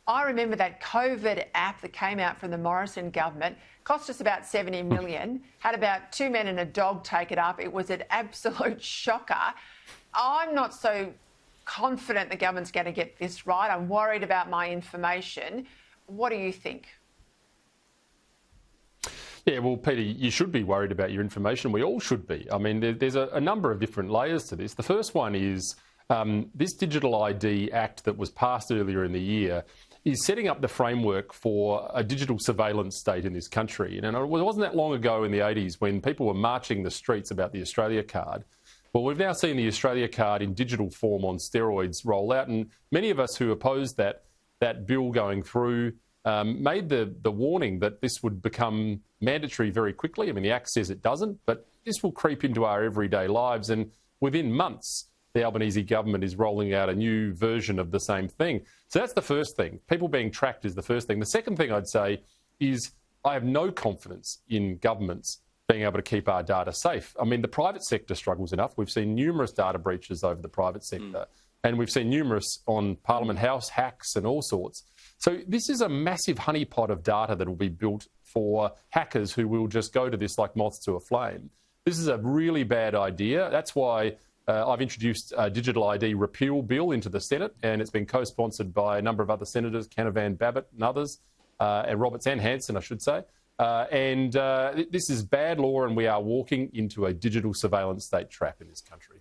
I remember that COVID app that came out from the Morrison government, cost us about 70 million, had about 2 men and a dog take it up. It was an absolute shocker. I'm not so confident the government's going to get this right. I'm worried about my information. What do you think? Yeah, well, Peter, you should be worried about your information. We all should be. I mean, there's a number of different layers to this. The first one is this Digital ID Act that was passed earlier in the year is setting up the framework for a digital surveillance state in this country. And it wasn't that long ago in the 80s when people were marching the streets about the Australia card. Well, we've now seen the Australia card in digital form on steroids roll out, and many of us who opposed that bill going through made the warning that this would become mandatory very quickly. I mean, the Act says it doesn't, but this will creep into our everyday lives, and within months, the Albanese government is rolling out a new version of the same thing. So that's the first thing. People being tracked is the first thing. The second thing I'd say is I have no confidence in governments being able to keep our data safe. I mean, the private sector struggles enough. We've seen numerous data breaches over the private sector, and we've seen numerous on Parliament House hacks and all sorts. So this is a massive honeypot of data that will be built for hackers who will just go to this like moths to a flame. This is a really bad idea. That's why I've introduced a Digital ID Repeal Bill into the Senate, and it's been co-sponsored by a number of other senators, Canavan, Babbitt and others, and Roberts and Hanson, I should say. This is bad law, and we are walking into a digital surveillance state trap in this country.